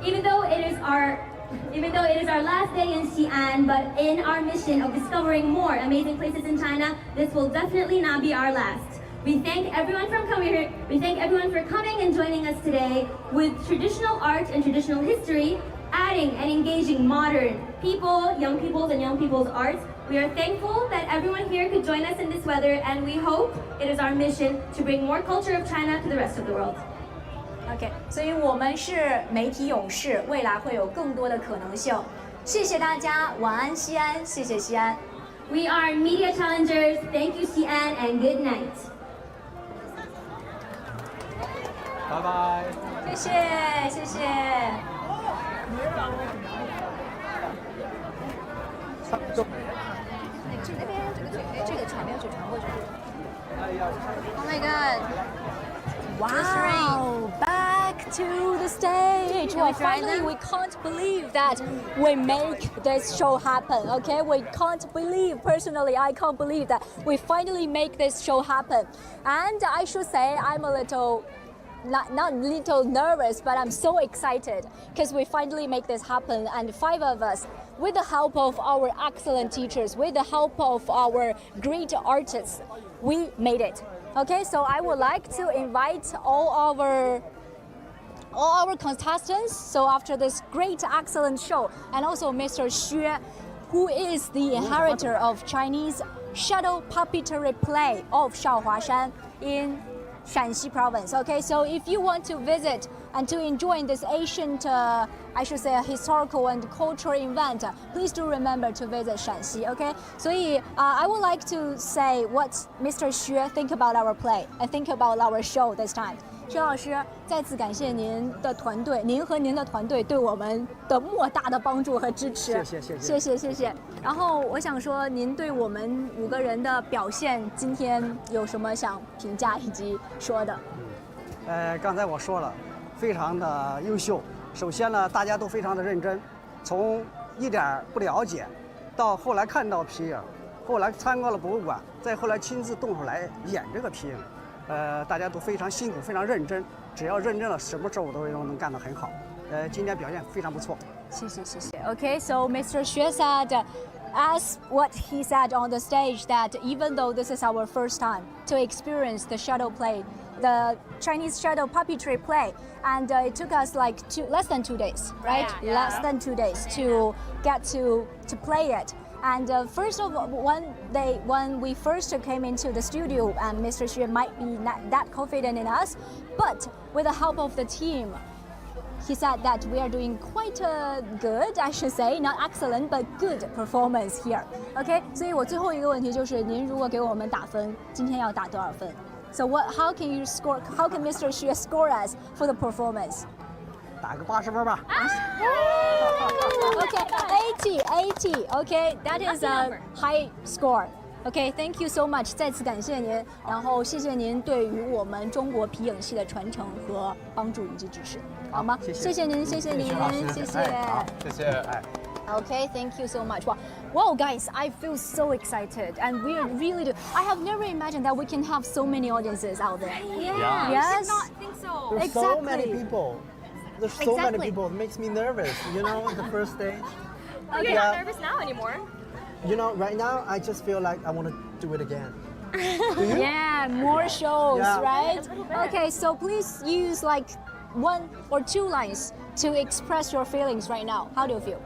Even though it is our last day in Xi'an, but in our mission of discovering more amazing places in China, this will definitely not be our last. We thank everyone for coming here. We thank everyone for coming and joining us today with traditional art and traditional history, adding and engaging modern people, young people's art. We are thankful that everyone here could join us in this weather, and we hope it is our mission to bring more culture of China to the rest of the world. OK， 所以我们是媒体勇士，未来会有更多的可能性。谢谢大家，晚安西安，谢谢西安。We are media challengers. Thank you, Xi'an, and good night. 拜拜。谢谢，谢谢。这个传没有去传过去。Oh my god! Wow! Back to the stage. Well, finally, we can't believe that we make this show happen. Okay, we can't believe. Personally, I can't believe that we finally make this show happen. And I should say, I'm a little. Not little nervous, but I'm so excited because we finally make this happen, and 5 of us, with the help of our excellent teachers, with the help of our great artists, we made it. Okay, so I would like to invite all our contestants. So after this great, excellent show, and also Mr. Xue, who is the inheritor of Chinese shadow puppetry play of Shaohuashan in Shanxi province. Okay, so if you want to visit and to enjoy this ancient, I should say, historical and cultural event, please do remember to visit Shanxi. Okay, so I would like to say what Mr. Xue think about our play and think about our show this time. 薛老师，再次感谢您的团队，您和您的团队对我们的莫大的帮助和支持。谢谢。然后我想说，您对我们5个人的表现，今天有什么想评价以及说的？刚才我说了，非常的优秀。首先呢，大家都非常的认真，从一点不了解，到后来看到皮影，后来参观了博物馆，再后来亲自动手来演这个皮影，大家都非常辛苦，非常认真。只要认真了，什么事我都能干得很好。今天表现非常不错。谢谢谢谢。Okay, so Mr. Xue said, as what he said on the stage, that even though this is our first time to experience the shadow play, the Chinese shadow puppetry play, and it took us like less than 2 days, right? Yeah. Less than 2 days to get to play it. And first of all, when we first came into the studio, and Mr. Xue might be not that confident in us, but with the help of the team, he said that we are doing quite a good, I should say, not excellent, but good performance here. Okay, 所以我最后一个问题就是，您如果给我们打分，今天要打多少分？ So how can you score? How can Mr. Xue score us for the performance? 打个80分吧。Okay, 80. Okay, that is a high score. Okay, thank you so much. 再次感谢您，然后谢谢您对于我们中国皮影戏的传承和帮助以及支持，好吗？谢谢您，谢谢您，谢谢。好，谢谢。Okay, thank you so much. Wow, guys, I feel so excited, and we really do. I have never imagined that we can have so many audiences out there. Yeah. Yes. I did not think so. There's so many people. There's so many Exactly. people. It makes me nervous, you know, the first stage. You're not nervous now anymore. You know, right now, I just feel like I want to do it again. Yeah, more shows, Yeah. right? A little bit. Okay, so please use like 1 or 2 lines to express your feelings right now. How do you feel?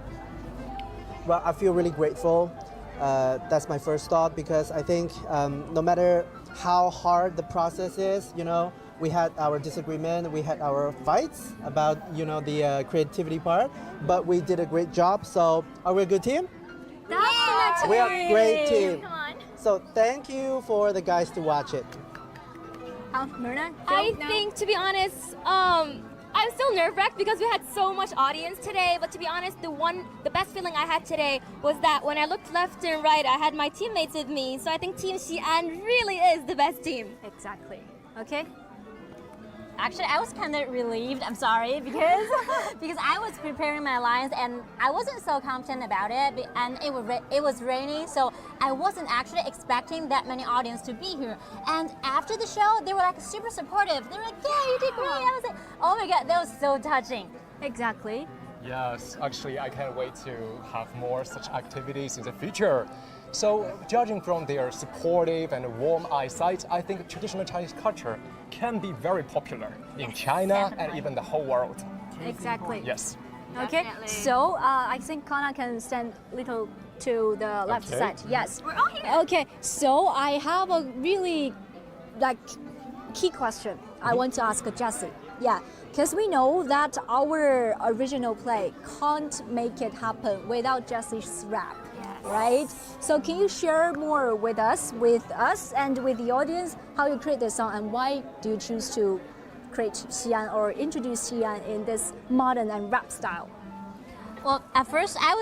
Well, I feel really grateful. That's my first thought because I think no matter how hard the process is, you know, we had our disagreement, we had our fights about, you know, the creativity part, but we did a great job. So, are we a good team? Definitely. We are a great team. Come on. So, thank you for the guys to watch it. Myrna? I think, to be honest, I'm still nerve-wracked because we had so much audience today. But to be honest, the best feeling I had today was that when I looked left and right, I had my teammates with me. So I think Team Xi'an really is the best team. Exactly. Okay. Actually, I was kind of relieved. I'm sorry because I was preparing my lines and I wasn't so confident about it, and it was raining, so I wasn't actually expecting that many audience to be here. And after the show, they were like super supportive. They were like, "Yeah, you did great." I was like, "Oh my god, that was so touching." Exactly. Yes, actually, I can't wait to have more such activities in the future. So, judging from their supportive and warm eyesight, I think traditional Chinese culture can be very popular in China and even the whole world. Exactly. Yes. Okay. Definitely. So I think Kana can stand little to the left Okay. side. Yes. We're all here. Okay. So I have a really key question I want to ask Jessie. Yeah, because we know that our original play can't make it happen without Jessie's rap. Right? So can you share more with us and with the audience how you create this song and why do you choose to create Xi'an or introduce Xi'an in this modern and rap style? Well, at first I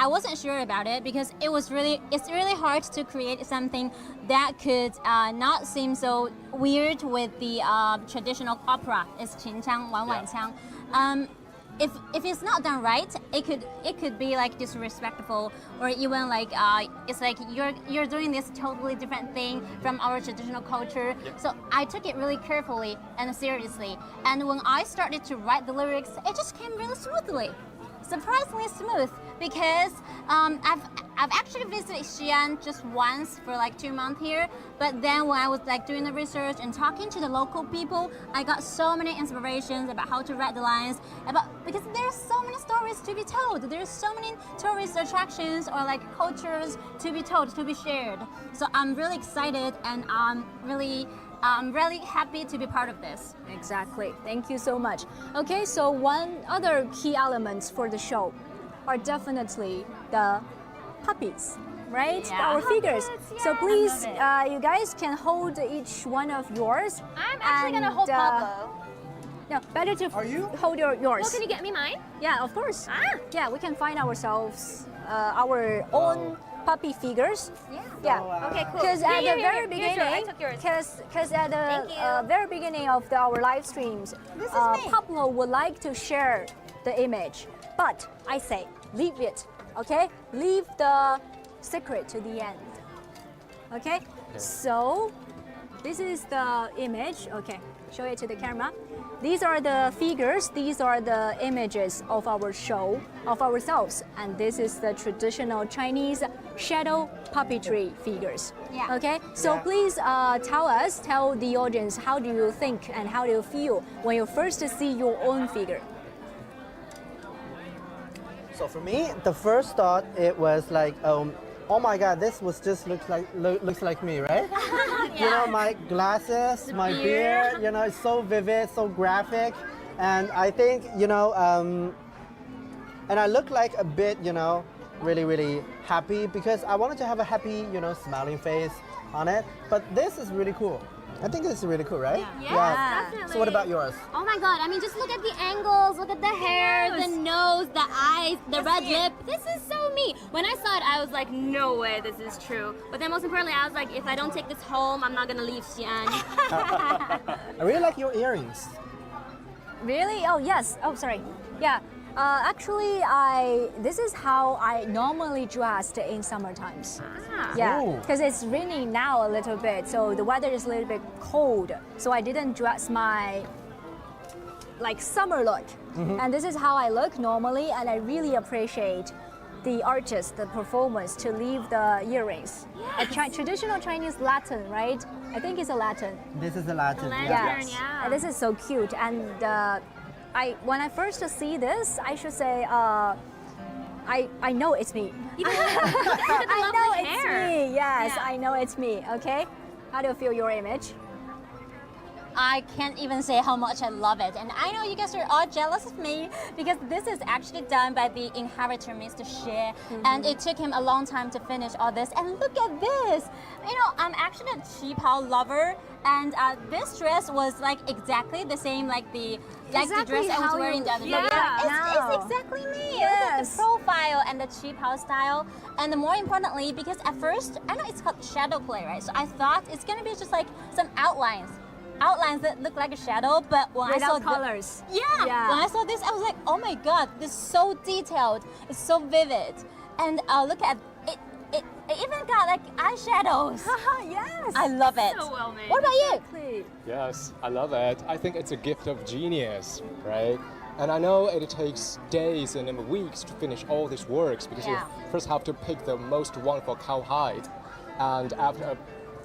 wasn't sure about it because it's really hard to create something that could not seem so weird with the traditional opera. It's 秦腔, 婉婉腔. If it's not done right, it could be like disrespectful or even like it's like you're doing this totally different thing from our traditional culture. So I took it really carefully and seriously. And when I started to write the lyrics, it just came really smoothly. Surprisingly smooth because I've actually visited Xi'an just once for like 2 months here, but then when I was like doing the research and talking to the local people, I got so many inspirations about how to write the lines because there's so many stories to be told. There's so many tourist attractions or like cultures to be told, to be shared. So I'm really excited and I'm really happy to be part of this. Exactly. Thank you so much. Okay, so one other key elements for the show are definitely the puppies, right? Yeah. Our figures. Puppets, So yeah. please, I love you guys can hold each one of yours. I'm actually gonna hold Pablo. No, better to hold yours. Well, can you get me mine? Yeah, of course. Yeah, we can find ourselves our own puppy figures. Yeah. Okay, cool. Because at the very Here's beginning, yours. I took yours. because at the very beginning of our live streams, Pablo would like to share the image, but I say leave it Okay, leave the secret to the end. Okay, so this is the image. Okay, show it to the camera. These are the figures, these are the images of our show, of ourselves. And this is the traditional Chinese shadow puppetry figures. Yeah. Okay, so please tell the audience, how do you think and how do you feel when you first see your own figure? So for me, the first thought, it was like, oh my God, this was just looks like me, right? You know, my glasses, my beard, you know, it's so vivid, so graphic. And I think, you know, and I look like a bit, you know, really, really happy because I wanted to have a happy, you know, smiling face on it. But this is really cool. I think this is really cool, right? Yeah, definitely. So what about yours? Oh my God, I mean, just look at the angles, look at the hair, the nose, the eyes, the red lip. This is so me. When I saw it, I was like, no way this is true. But then most importantly, I was like, if I don't take this home, I'm not gonna leave Xi'an. I really like your earrings. Really? Oh, yes. Oh, sorry. Yeah. Actually, this is how I normally dressed in summer times. Yeah, because it's raining now a little bit, so the weather is a little bit cold. So I didn't dress my like summer look, and this is how I look normally. And I really appreciate the artist, the performance to leave the earrings. Yes. Traditional Chinese Latin, right? I think it's a Latin. This is a Latin. Yes. And this is so cute. And when I first see this, I should say, I know it's me. I know it's me. Yes, I know it's me. Okay, how do you feel your image? I can't even say how much I love it. And I know you guys are all jealous of me because this is actually done by the inheritor, Mr. Xie. And it took him a long time to finish all this. And look at this. You know, I'm actually a qipao lover. And this dress was like exactly the same like the dress I was wearing the other day. It's exactly me. Yes. Look at the profile and the qipao style. And more importantly, because at first, I know it's called shadow play, right? So I thought it's going to be just like some outlines that look like a shadow, but when without I saw colors. when I saw this, I was like, oh my God, this is so detailed, it's so vivid. And look at it, it even got like eyeshadows. Yes. I love it. So well made. What about you? Yes, I love it. I think it's a gift of genius, right? And I know it takes days and then weeks to finish all these works because you first have to pick the most wonderful cowhide, and after a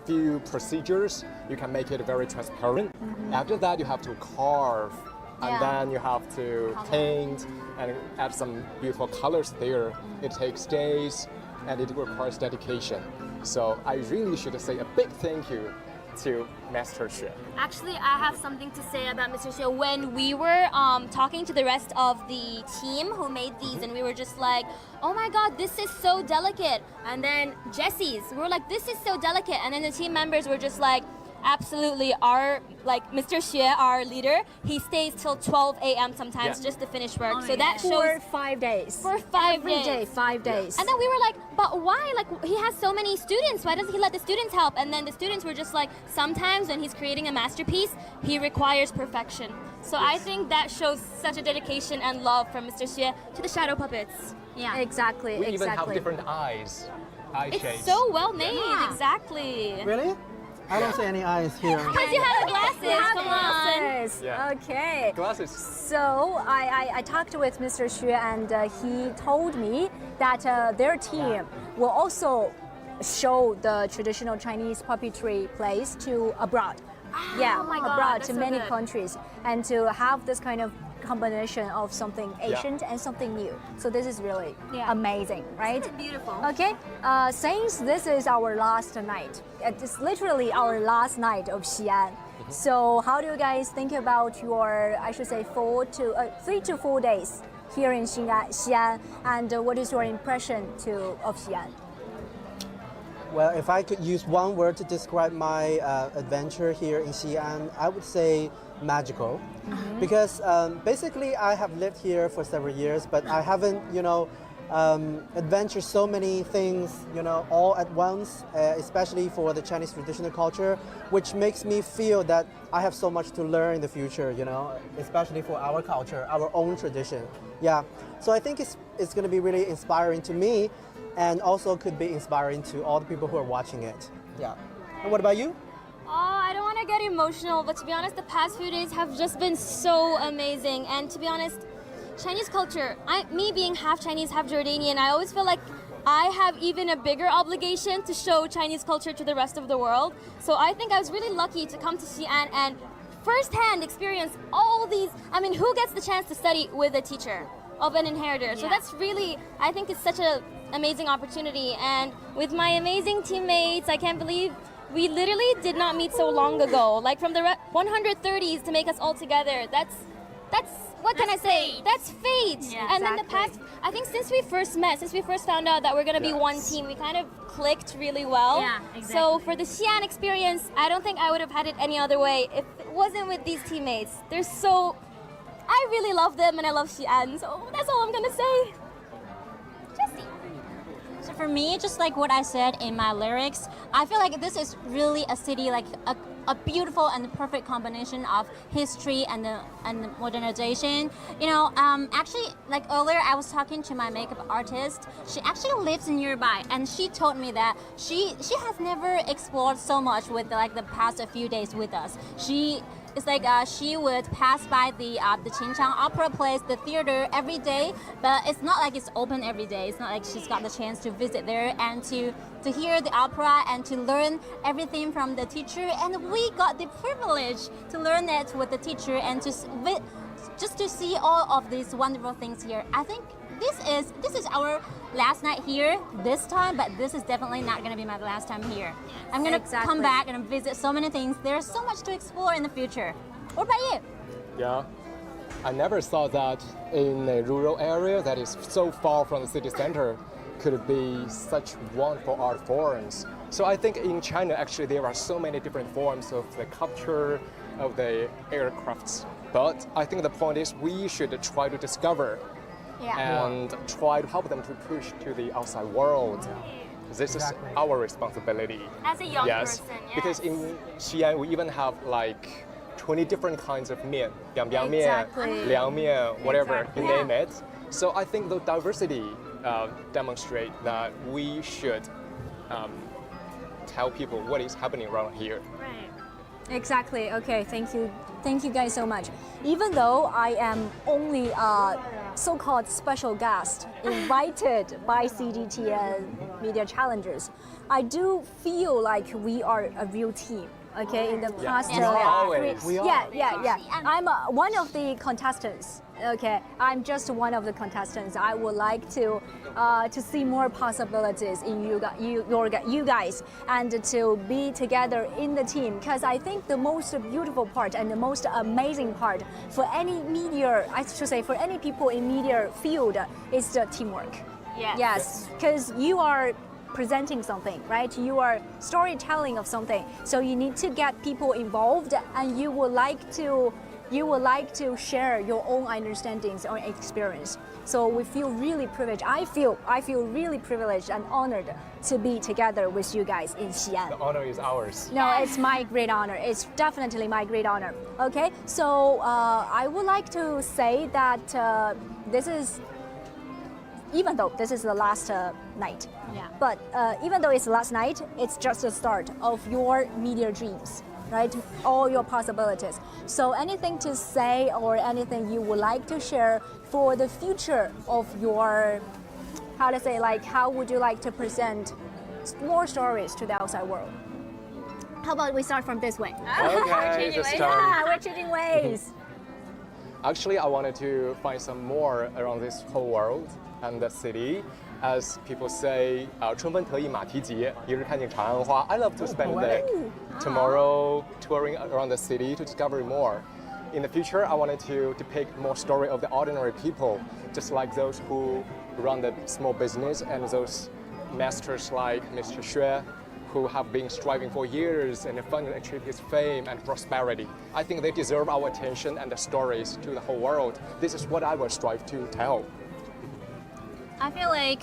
few procedures, you can make it very transparent. After that, you have to carve, and then you have to paint and add some beautiful colors there. It takes days, and it requires dedication. So I really should say a big thank you to Master Xie. Actually, I have something to say about Mr. Xie. When we were talking to the rest of the team who made these, and we were just like, oh my God, this is so delicate. And then Jessie's, we were like, this is so delicate. And then the team members were just like, absolutely, Mr. Xie, our leader, he stays till 12 a.m. sometimes just to finish work. So that shows for 5 days. For 5 Every days. day, 5 days. And then we were like, but why? Like, he has so many students. Why doesn't he let the students help? And then the students were just like, sometimes when he's creating a masterpiece, he requires perfection. So I think that shows such a dedication and love from Mr. Xie to the shadow puppets. Yeah, exactly. We even have different eyes, eye shapes. It's so well made, exactly. Really? I don't see any eyes here. Because you have the glasses, come glasses. Yeah. Okay. Glasses. So I talked with Mr. Xue, and he told me that their team will also show the traditional Chinese puppetry plays to abroad. Abroad to many countries, and to have this kind of combination of something ancient and something new. So this is really amazing, right? It's beautiful. Okay, since this is our last night, it's literally our last night of Xi'an. So how do you guys think about your, I should say, 3 to 4 days here in Xi'an, and what is your impression of Xi'an? Well, if I could use one word to describe my adventure here in Xi'an, I would say magical. Because basically I have lived here for several years, but I haven't, adventured so many things, all at once, especially for the Chinese traditional culture, which makes me feel that I have so much to learn in the future, especially for our culture, our own tradition. Yeah, so I think it's it's going to be really inspiring to me, and also could be inspiring to all the people who are watching it. Yeah. And what about you? Oh, I don't want to get emotional, but to be honest, the past few days have just been so amazing. And to be honest, Chinese culture, me being half Chinese, half Jordanian, I always feel like I have even a bigger obligation to show Chinese culture to the rest of the world. So I think I was really lucky to come to Xi'an and firsthand experience all these. I mean, who gets the chance to study with a teacher of an inheritor? So that's really, I think it's such an amazing opportunity. And with my amazing teammates, I can't believe we literally did not meet so long ago. Like from the 130s to make us all together. That's what can I say? That's fate. Yeah, and then the past, I think since we first met, since we first found out that we're going to be one team, we kind of clicked really well. Yeah, exactly. So for the Xi'an experience, I don't think I would have had it any other way if it wasn't with these teammates. I really love them and I love Xi'an, so that's all I'm going to say. So for me, just like what I said in my lyrics, I feel like this is really a city, like a beautiful and perfect combination of history and modernization. You know, actually, like earlier, I was talking to my makeup artist. She actually lives nearby, and she told me that she has never explored so much with the past few days with us. It's like she would pass by the Qinchang Opera Place, the theater, every day, but it's not like it's open every day. It's not like she's got the chance to visit there and to hear the opera and to learn everything from the teacher. And we got the privilege to learn it with the teacher and just to see all of these wonderful things here. I think this is our last night here this time, but this is definitely not going to be my last time here. I'm going to come back and visit so many things. There's so much to explore in the future. What about you? Yeah, I never thought that in a rural area that is so far from the city center could be such wonderful art forms. So I think in China, actually, there are so many different forms of the culture of the aircrafts. But I think the point is we should try to discover and try to help them to push to the outside world. This is our responsibility. As a young person, yes. Because in Xi'an, we even have like 20 different kinds of mian, biang mian, liang mian, whatever, you name it. So I think the diversity demonstrate that we should tell people what is happening around here. Right. Exactly. Okay. Thank you. Thank you guys so much. Even though I am only a so-called special guest invited by CGTN Media Challengers, I do feel like we are a real team. Okay, in the past, I'm one of the contestants. Okay, I'm just one of the contestants. I would like to see more possibilities in you guys and to be together in the team. Because I think the most beautiful part and the most amazing part for any media, I should say, for any people in media field is the teamwork. Yes, because you are presenting something, right? You are storytelling of something. So you need to get people involved, and you would like to share your own understandings or experience. So we feel really privileged. I feel really privileged and honored to be together with you guys in Xi'an. The honor is ours. No, it's my great honor. It's definitely my great honor. Okay, so I would like to say that even though this is the last night, but even though it's the last night, it's just the start of your media dreams, right? All your possibilities. So anything to say or anything you would like to share for the future of your, how would you like to present more stories to the outside world? How about we start from this way? Okay, we're changing ways. Actually, I wanted to find some more around this whole world and the city. As people say, 春分得意马蹄疾，一日看尽长安花. I love to spend the day tomorrow touring around the city to discover more. In the future, I wanted to depict more story of the ordinary people, just like those who run the small business and those masters like Mr. Xue, who have been striving for years and finally achieved his fame and prosperity. I think they deserve our attention and the stories to the whole world. This is what I will strive to tell. I feel like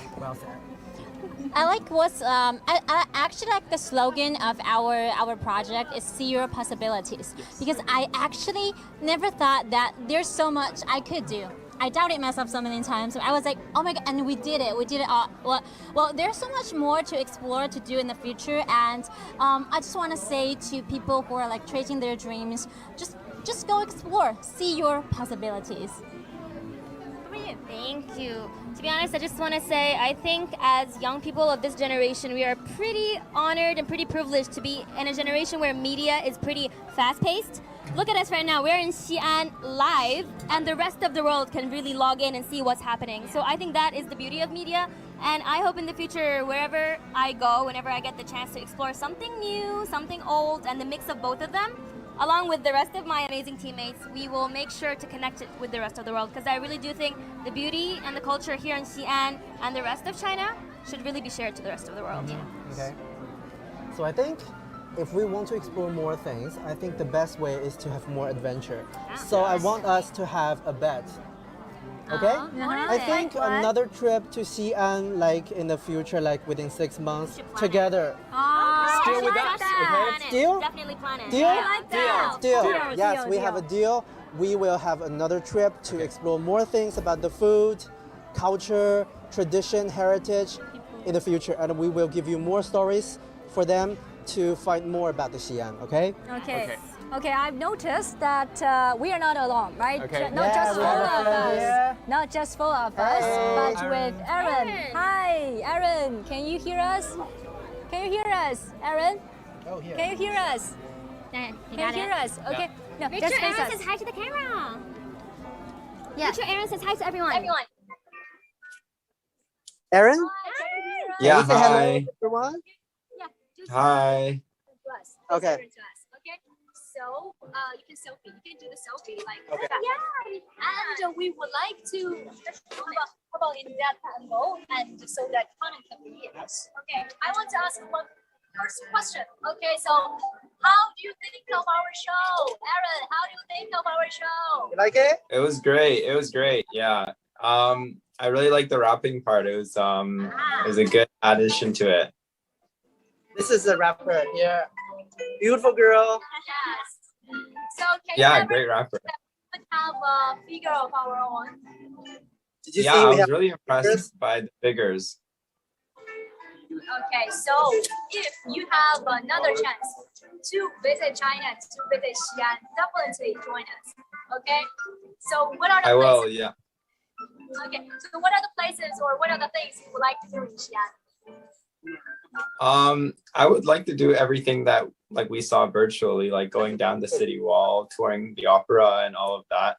I like I actually like the slogan of our project is see your possibilities, because I actually never thought that there's so much I could do. I doubted myself so many times. So I was like, oh my god, and we did it. We did it all. Well, there's so much more to explore, to do in the future, and I just want to say to people who are like chasing their dreams, just go explore, see your possibilities. Thank you. To be honest, I just want to say I think as young people of this generation, we are pretty honored and pretty privileged to be in a generation where media is pretty fast-paced. Look at us right now. We're in Xi'an live, and the rest of the world can really log in and see what's happening. So I think that is the beauty of media, and I hope in the future, wherever I go, whenever I get the chance to explore something new, something old, and the mix of both of them, along with the rest of my amazing teammates, we will make sure to connect it with the rest of the world, because I really do think the beauty and the culture here in Xi'an and the rest of China should really be shared to the rest of the world. Okay. So I think if we want to explore more things, I think the best way is to have more adventure. So I want us to have a bet. Okay? I think another trip to Xi'an, like in the future, like within 6 months, together. Still with us, okay? Deal? Definitely plan it. Deal? Deal. Yes, we have a deal. We will have another trip to explore more things about the food, culture, tradition, heritage in the future, and we will give you more stories for them to find more about the Xi'an, okay? Okay, I've noticed that we are not alone, right? Okay. Not just we four have a of friend here. us. Not just four of us, but with Aaron. Hi, Aaron. Can you hear us? Can you hear us, Aaron? Oh, here. Can you hear us? You Can you hear us? Okay. No, Make just sure face Aaron us. says hi to the camera. Yeah. Make sure Aaron says hi to everyone. Aaron? Yeah, Can you say hello, hi. everyone? Hi. Okay. Okay, so you can selfie. You can do the selfie like Okay. that. Yeah, and we would like to how about in that angle, and so that content can be it. Okay, I want to ask one first question. Okay, so how do you think of our show, Aaron? How do you think of our show? You like it? It was great. It was great. Yeah. I really liked the rapping part. It was a good addition to it. This is the rapper here. Beautiful girl. Yes. So can Yeah, you great rapper. have a figure of our own? Did you Yeah, see I we was have really impressed by the figures. Okay, so if you have another chance to visit China, to visit Xi'an, definitely join us. Okay, so what are the I places? will, yeah. Okay, so what are the places or what are the things you would like to do in Xi'an? I would like to do everything that like we saw virtually, like going down the city wall, touring the opera and all of that.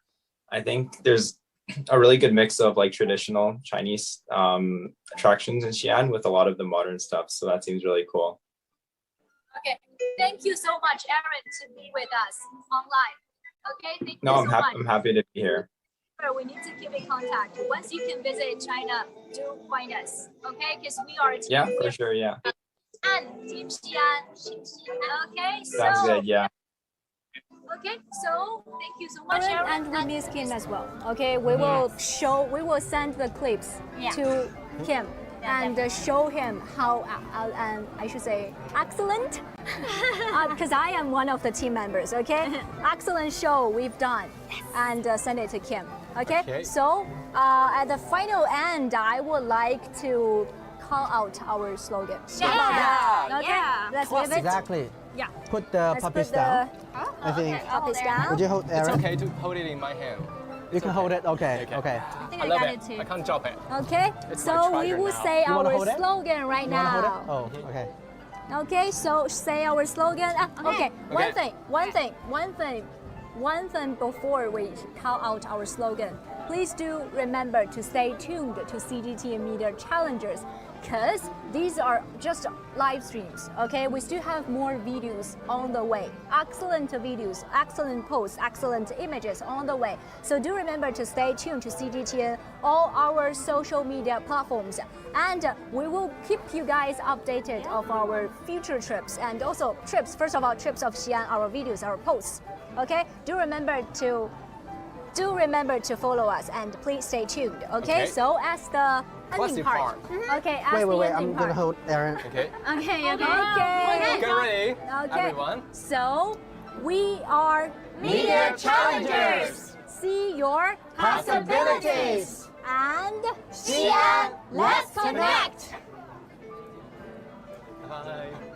I think there's a really good mix of like traditional Chinese attractions in Xi'an with a lot of the modern stuff. So that seems really cool. Okay, thank you so much, Aaron, to be with us online. Okay, thank No, you so much. I'm happy to be here. We need to keep in contact. Once you can visit China, do find us, okay? Because we are a team. Yeah, for sure, yeah. And Team Xi'an. Okay, Sounds so good, yeah. okay, so thank you so much, Aaron. And we miss Kim as well. Okay, we will send the clips to Kim and show him how, I should say, excellent, because I am one of the team members, okay? Excellent show we've done, and send it to Kim, okay? So at the final end, I would like to call out our slogan. Let's give it. Exactly. Yeah. Put the puppies down. I think. Puppies down. Would you hold It's Aaron? okay to hold it in my hand. You can hold it. Okay. Okay. I think I I love got it. it too. I can't drop it. Okay, It's so my we treasure will now. say You wanna our hold it? slogan right You wanna hold now. it? Oh, okay. Okay, so say our slogan. Okay, Okay. One thing before we call out our slogan. Please do remember to stay tuned to CGTN Media Challengers, because these are just live streams, okay? We still have more videos on the way. Excellent videos, excellent posts, excellent images on the way. So do remember to stay tuned to CGTN, all our social media platforms. And we will keep you guys updated of our future trips and also trips, first of all, trips of Xi'an, our videos, our posts, okay? Do remember to follow us and please stay tuned, okay? So as the ending part. Okay, as the Wait. ending I'm gonna part. hold Aaron. Okay. Okay. Get ready, Okay. everyone. So we are Media Challengers. see your possibilities. And Xi'an, let's connect. Bye.